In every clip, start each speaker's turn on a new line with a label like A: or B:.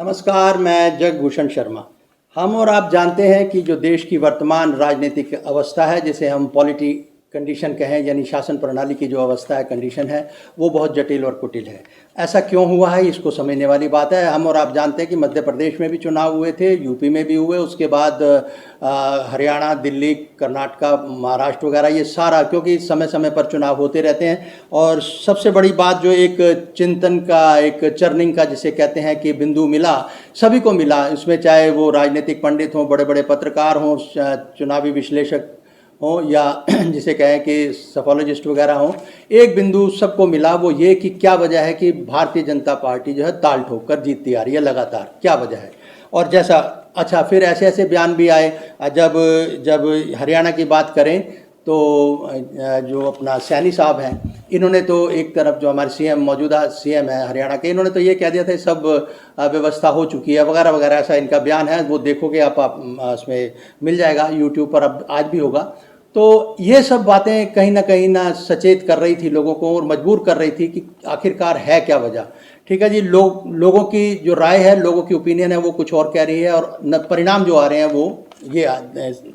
A: नमस्कार, मैं जगभूषण शर्मा। हम और आप जानते हैं कि जो देश की वर्तमान राजनीतिक अवस्था है, जिसे हम पॉलिटी कंडीशन कहें, यानी शासन प्रणाली की जो अवस्था है, कंडीशन है, वो बहुत जटिल और कुटिल है। ऐसा क्यों हुआ है, इसको समझने वाली बात है। हम और आप जानते हैं कि मध्य प्रदेश में भी चुनाव हुए थे, यूपी में भी हुए, उसके बाद हरियाणा, दिल्ली, कर्नाटक, महाराष्ट्र वगैरह, ये सारा, क्योंकि समय समय पर चुनाव होते रहते हैं। और सबसे बड़ी बात जो एक चिंतन का, एक चर्निंग का जिसे कहते हैं कि बिंदु मिला, सभी को मिला, इसमें चाहे वो राजनीतिक पंडित हों, बड़े बड़े पत्रकार हों, चुनावी विश्लेषक हों, या जिसे कहें कि सफोलॉजिस्ट वगैरह हों, एक बिंदु सबको मिला, वो ये कि क्या वजह है कि भारतीय जनता पार्टी जो है ताल ठोक कर जीतती आ रही है लगातार, क्या वजह है। और जैसा अच्छा, फिर ऐसे ऐसे बयान भी आए। जब जब हरियाणा की बात करें तो जो अपना सैनी साहब हैं, इन्होंने तो एक तरफ, जो हमारे सीएम, मौजूदा सीएम है हरियाणा के, इन्होंने तो ये कह दिया था सब व्यवस्था हो चुकी है वगैरह वगैरह, ऐसा इनका बयान है। वो देखोगे आप उसमें मिल जाएगा, यूट्यूब पर अब आज भी होगा। तो ये सब बातें कहीं ना सचेत कर रही थी लोगों को और मजबूर कर रही थी कि आखिरकार है क्या वजह। ठीक है जी, लोगों की जो राय है, लोगों की ओपिनियन है, वो कुछ और कह रही है, और परिणाम जो आ रहे हैं वो ये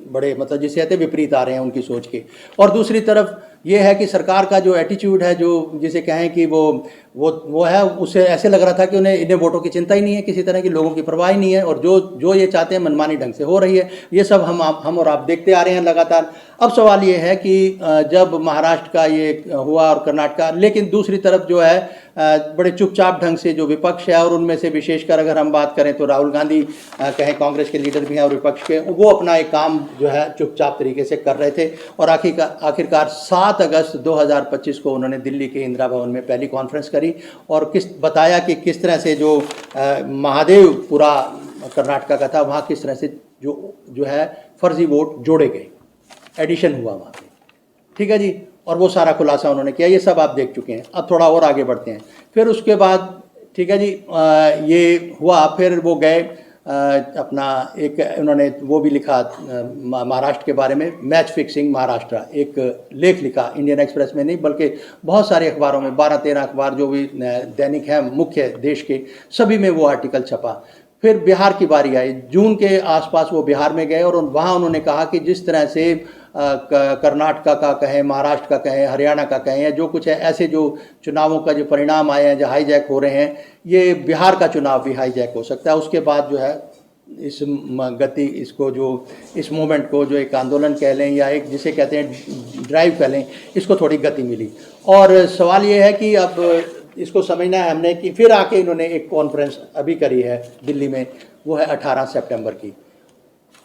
A: बड़े, मतलब जिसे कहते हैं विपरीत आ रहे हैं उनकी सोच के। और दूसरी तरफ ये है कि सरकार का जो एटीट्यूड है, जो जिसे कहें कि वो है, उससे ऐसे लग रहा था कि इन्हें वोटों की चिंता ही नहीं है, किसी तरह की लोगों की परवाह ही नहीं है, और जो ये चाहते हैं मनमानी ढंग से हो रही है। ये सब हम और आप देखते आ रहे हैं लगातार। अब सवाल ये है कि जब महाराष्ट्र का ये हुआ और कर्नाटक का, लेकिन दूसरी तरफ जो है बड़े चुपचाप ढंग से जो विपक्ष है, और उनमें से विशेषकर अगर हम बात करें तो राहुल गांधी कहें, कांग्रेस के लीडर भी हैं, और विपक्ष के, वो अपना एक काम जो है चुपचाप तरीके से कर रहे थे। और आखिरकार 7 अगस्त 2025 को उन्होंने दिल्ली के इंदिरा भवन में पहली कॉन्फ्रेंस करी और बताया कि किस तरह से जो महादेवपुरा कर्नाटका का था, वहाँ किस तरह से जो है फर्जी वोट जोड़े गए, एडिशन हुआ वहाँ पे। ठीक है जी, और वो सारा खुलासा उन्होंने किया। ये सब आप देख चुके हैं। अब थोड़ा और आगे बढ़ते हैं। फिर उसके बाद ठीक है जी, ये हुआ, फिर वो गए अपना एक, उन्होंने वो भी लिखा महाराष्ट्र के बारे में, मैच फिक्सिंग महाराष्ट्र, एक लेख लिखा, इंडियन एक्सप्रेस में नहीं बल्कि बहुत सारे अखबारों में, 12-13 अखबार जो भी दैनिक हैं मुख्य देश के, सभी में वो आर्टिकल छपा। फिर बिहार की बारी आई, जून के आसपास वो बिहार में गए, और वहाँ उन्होंने कहा कि जिस तरह से कर्नाटका का कहें, महाराष्ट्र का कहें, हरियाणा का कहें, या जो कुछ है, ऐसे जो चुनावों का जो परिणाम आए हैं, जो हाईजैक हो रहे हैं, ये बिहार का चुनाव भी हाईजैक हो सकता है। उसके बाद जो है इस गति, इसको जो इस मूवमेंट को, जो एक आंदोलन कह लें या एक जिसे कहते हैं ड्राइव कह लें, इसको थोड़ी गति मिली। और सवाल ये है कि अब इसको समझना है हमने कि फिर आके इन्होंने एक कॉन्फ्रेंस अभी करी है दिल्ली में, वो है 18 सितंबर की,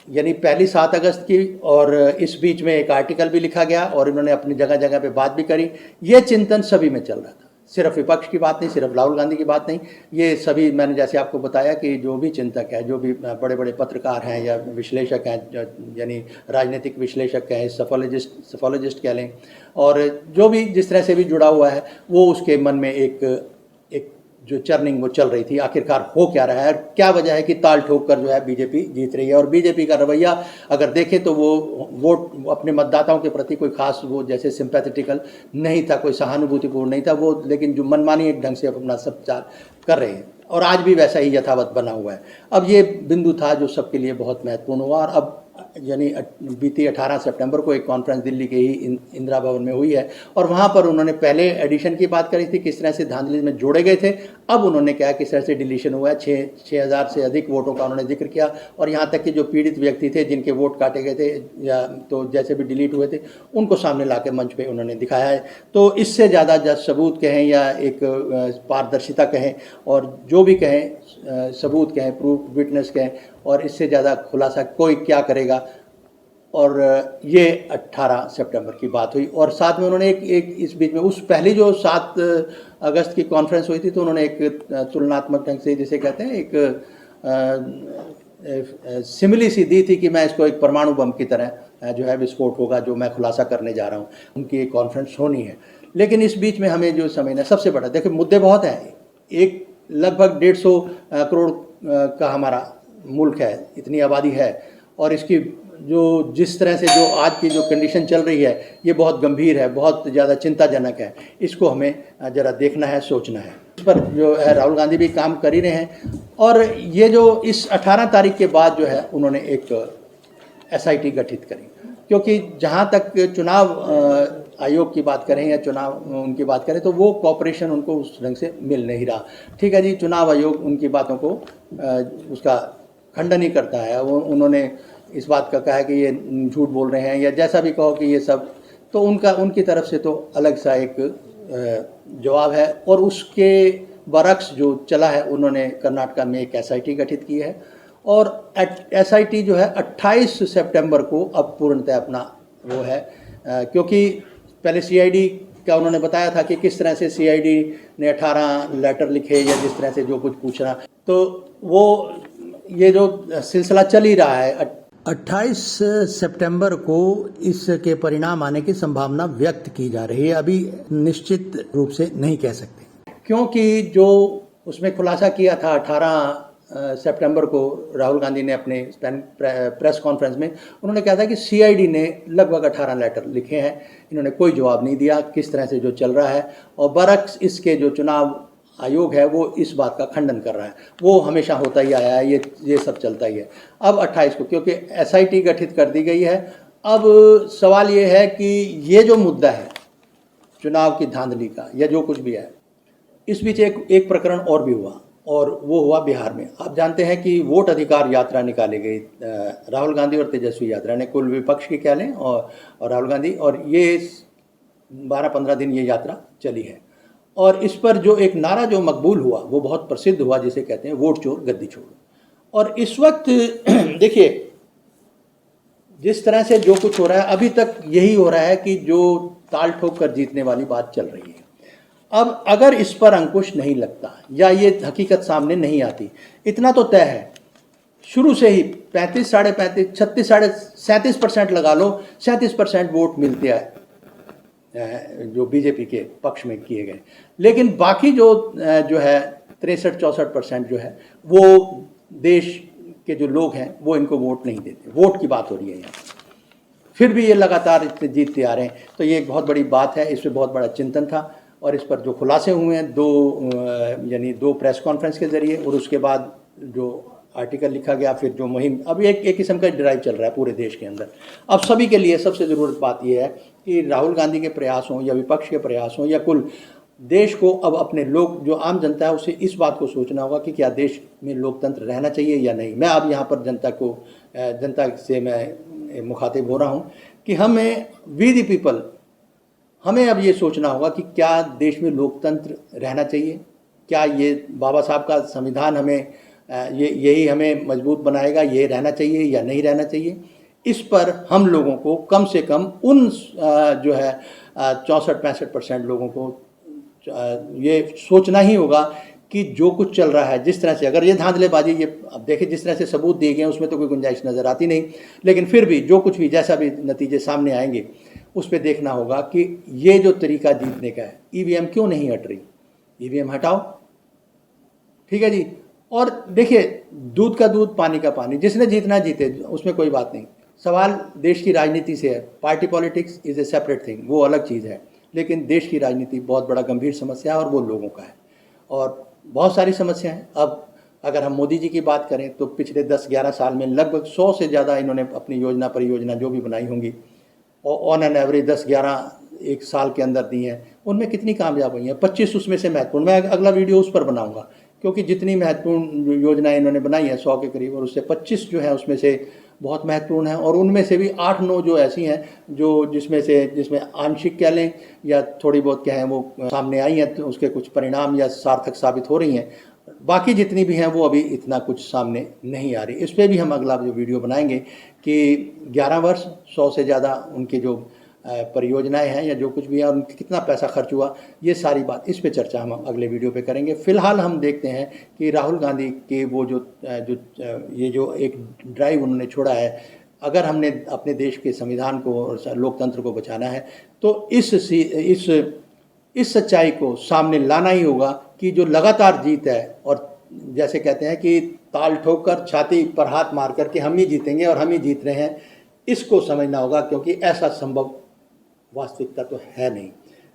A: यानी पहली 7 अगस्त की, और इस बीच में एक आर्टिकल भी लिखा गया और इन्होंने अपनी जगह जगह पे बात भी करी। ये चिंतन सभी में चल रहा था, सिर्फ विपक्ष की बात नहीं, सिर्फ राहुल गांधी की बात नहीं, ये सभी, मैंने जैसे आपको बताया कि जो भी चिंतक है, जो भी बड़े बड़े पत्रकार हैं या विश्लेषक हैं, यानी राजनीतिक विश्लेषक हैं, सफोलॉजिस्ट कह लें, और जो भी जिस तरह से भी जुड़ा हुआ है, वो उसके मन में एक जो चर्निंग वो चल रही थी, आखिरकार हो क्या रहा है, क्या वजह है कि ताल ठोक कर जो है बीजेपी जीत रही है। और बीजेपी का रवैया अगर देखें तो वो वोट अपने मतदाताओं के प्रति कोई खास वो जैसे सिंपैथेटिकल नहीं था, कोई सहानुभूतिपूर्ण नहीं था वो, लेकिन जो मनमानी एक ढंग से अपना संचार कर रहे हैं, और आज भी वैसा ही यथावत बना हुआ है। अब ये बिंदु था जो सबके लिए बहुत महत्वपूर्ण हुआ, और अब यानी बीती 18 सितंबर को एक कॉन्फ्रेंस दिल्ली के ही इंदिरा भवन में हुई है, और वहाँ पर उन्होंने पहले एडिशन की बात करी थी, किस तरह से धांधली में जोड़े गए थे। अब उन्होंने कहा किस तरह से डिलीशन हुआ है, 6,000 से अधिक वोटों का उन्होंने जिक्र किया, और यहाँ तक कि जो पीड़ित व्यक्ति थे, जिनके वोट काटे गए थे या तो जैसे भी डिलीट हुए थे, उनको सामने ला के मंच पर उन्होंने दिखाया है। तो इससे ज़्यादा सबूत कहें या एक पारदर्शिता कहें, और जो भी कहें, सबूत कहें, प्रूफ, विटनेस कहें, और इससे ज़्यादा खुलासा कोई क्या करेगा। और ये 18 सितंबर की बात हुई, और साथ में उन्होंने एक इस बीच में, उस पहली जो 7 अगस्त की कॉन्फ्रेंस हुई थी, तो उन्होंने एक तुलनात्मक ढंग से, जिसे कहते हैं, एक सिमिली सी दी थी कि मैं इसको एक परमाणु बम की तरह जो है विस्फोट होगा, जो मैं खुलासा करने जा रहा हूँ, उनकी एक कॉन्फ्रेंस होनी है। लेकिन इस बीच में हमें जो समझना, सबसे बड़ा देखिए मुद्दे बहुत हैं, एक लगभग 150 करोड़ का हमारा मुल्क है, इतनी आबादी है, और इसकी जो जिस तरह से जो आज की जो कंडीशन चल रही है ये बहुत गंभीर है, बहुत ज़्यादा चिंताजनक है। इसको हमें ज़रा देखना है, सोचना है। इस पर जो है राहुल गांधी भी काम कर ही रहे हैं। और ये जो इस 18 तारीख के बाद जो है उन्होंने एक SIT गठित करी, क्योंकि जहाँ तक चुनाव आयोग की बात करें या चुनाव उनकी बात करें तो वो कॉपरेशन उनको उस ढंग से मिल नहीं रहा। ठीक है जी, चुनाव आयोग उनकी बातों को उसका खंडन ही करता है। वो उन्होंने इस बात का कहा है कि ये झूठ बोल रहे हैं या जैसा भी कहो कि ये सब, तो उनकी तरफ से तो अलग सा एक जवाब है। और उसके बरक्स जो चला है, उन्होंने कर्नाटका में एक SIT गठित की है और SIT जो है 28 सितंबर को अब पूर्णतः अपना वो है, क्योंकि पहले CID का उन्होंने बताया था कि किस तरह से CID ने 18 लेटर लिखे या जिस तरह से जो कुछ पूछना, तो वो ये जो सिलसिला चल ही रहा है। 28 सितंबर को इसके परिणाम आने की संभावना व्यक्त की जा रही है, अभी निश्चित रूप से नहीं कह सकते, क्योंकि जो उसमें खुलासा किया था 18 सितंबर को राहुल गांधी ने अपने प्रेस कॉन्फ्रेंस में, उन्होंने कहा था कि CID ने लगभग 18 लेटर लिखे हैं, इन्होंने कोई जवाब नहीं दिया किस तरह से जो चल रहा है। और बरक्स इसके जो चुनाव आयोग है वो इस बात का खंडन कर रहा है। वो हमेशा होता ही आया है, ये सब चलता ही है। अब 28 को क्योंकि SIT गठित कर दी गई है, अब सवाल ये है कि ये जो मुद्दा है चुनाव की धांधली का या जो कुछ भी है, इस बीच एक प्रकरण और भी हुआ, और वो हुआ बिहार में। आप जानते हैं कि वोट अधिकार यात्रा निकाली गई, राहुल गांधी और तेजस्वी यात्रा ने, कुल विपक्ष की कह लें और राहुल गांधी, और ये 12-15 दिन ये यात्रा चली है। और इस पर जो एक नारा जो मकबूल हुआ वो बहुत प्रसिद्ध हुआ, जिसे कहते हैं वोट चोर गद्दी छोड़। और इस वक्त देखिए जिस तरह से जो कुछ हो रहा है, अभी तक यही हो रहा है कि जो ताल ठोक कर जीतने वाली बात चल रही है। अब अगर इस पर अंकुश नहीं लगता या ये हकीकत सामने नहीं आती, इतना तो तय है शुरू से ही 35, 35.5, 36, 37% लगा लो, 37% वोट मिलते हैं जो BJP के पक्ष में किए गए। लेकिन बाकी जो है 63-64% जो है वो देश के जो लोग हैं वो इनको वोट नहीं देते। वोट की बात हो रही है यहाँ, फिर भी ये लगातार इतने जीतते आ रहे हैं। तो ये एक बहुत बड़ी बात है, इस पर बहुत बड़ा चिंतन था। और इस पर जो खुलासे हुए हैं यानी दो प्रेस कॉन्फ्रेंस के ज़रिए, और उसके बाद जो आर्टिकल लिखा गया, फिर जो मुहिम, अब एक किस्म का ड्राइव चल रहा है पूरे देश के अंदर। अब सभी के लिए सबसे ज़रूरत बात यह है कि राहुल गांधी के प्रयास हों या विपक्ष के प्रयास हों या कुल देश को, अब अपने लोग जो आम जनता है उसे इस बात को सोचना होगा कि क्या देश में लोकतंत्र रहना चाहिए या नहीं। मैं अब यहाँ पर जनता से मैं मुखातिब हो रहा हूँ कि हमें वी द पीपल, हमें अब ये सोचना होगा कि क्या देश में लोकतंत्र रहना चाहिए, क्या ये बाबा साहब का संविधान हमें यही हमें मजबूत बनाएगा, ये रहना चाहिए या नहीं रहना चाहिए। इस पर हम लोगों को कम से कम उन जो है 64-65% लोगों को ये सोचना ही होगा कि जो कुछ चल रहा है, जिस तरह से अगर ये धांधलेबाजी, ये अब देखिए जिस तरह से सबूत दिए गए हैं उसमें तो कोई गुंजाइश नज़र आती नहीं, लेकिन फिर भी जो कुछ भी जैसा भी नतीजे सामने आएंगे उस पर देखना होगा कि ये जो तरीका जीतने का है, EVM क्यों नहीं हट रही, EVM हटाओ, ठीक है जी। और देखिए दूध का दूध पानी का पानी, जिसने जीतना जीते, उसमें कोई बात नहीं। सवाल देश की राजनीति से है। Party politics is a separate thing, वो अलग चीज़ है, लेकिन देश की राजनीति बहुत बड़ा गंभीर समस्या है और वो लोगों का है, और बहुत सारी समस्या हैं। अब अगर हम मोदी जी की बात करें तो पिछले 10-11 साल में लगभग 100 से ज़्यादा इन्होंने अपनी योजना परियोजना जो भी बनाई होंगी, और ऑन एन एवरेज 10-11 एक साल के अंदर दी हैं, उनमें कितनी कामयाब हुई हैं, 25 उसमें से महत्वपूर्ण। मैं अगला वीडियो उस पर बनाऊंगा, क्योंकि जितनी महत्वपूर्ण योजनाएं इन्होंने बनाई हैं 100 के करीब, और उससे 25 जो है उसमें से बहुत महत्वपूर्ण है, और उनमें से भी 8-9 जो ऐसी हैं जो जिसमें आंशिक कह लें या थोड़ी बहुत कहें वो सामने आई हैं, तो उसके कुछ परिणाम या सार्थक साबित हो रही हैं। बाकी जितनी भी हैं वो अभी इतना कुछ सामने नहीं आ रही। इस पर भी हम अगला जो वीडियो बनाएंगे कि 11 वर्ष 100 से ज़्यादा उनकी जो परियोजनाएं हैं या जो कुछ भी है, उनका कितना पैसा खर्च हुआ, ये सारी बात, इस पे चर्चा हम अगले वीडियो पे करेंगे। फिलहाल हम देखते हैं कि राहुल गांधी के वो ये जो एक ड्राइव उन्होंने छोड़ा है, अगर हमने अपने देश के संविधान को और लोकतंत्र को बचाना है तो इस सच्चाई को सामने लाना ही होगा कि जो लगातार जीत है, और जैसे कहते हैं कि ताल ठोक कर छाती पर हाथ मार कर के हम ही जीतेंगे और हम ही जीत रहे हैं, इसको समझना होगा, क्योंकि ऐसा संभव वास्तविकता तो है नहीं।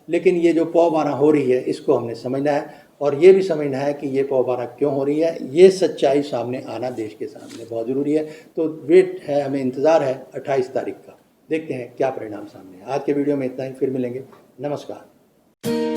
A: लेकिन ये जो पौबारा हो रही है इसको हमने समझना है, और ये भी समझना है कि ये पौबारा क्यों हो रही है। ये सच्चाई सामने आना देश के सामने बहुत ज़रूरी है। तो वेट है, हमें इंतज़ार है 28 तारीख का। देखते हैं क्या परिणाम सामने है। आज के वीडियो में इतना ही, फिर मिलेंगे। नमस्कार।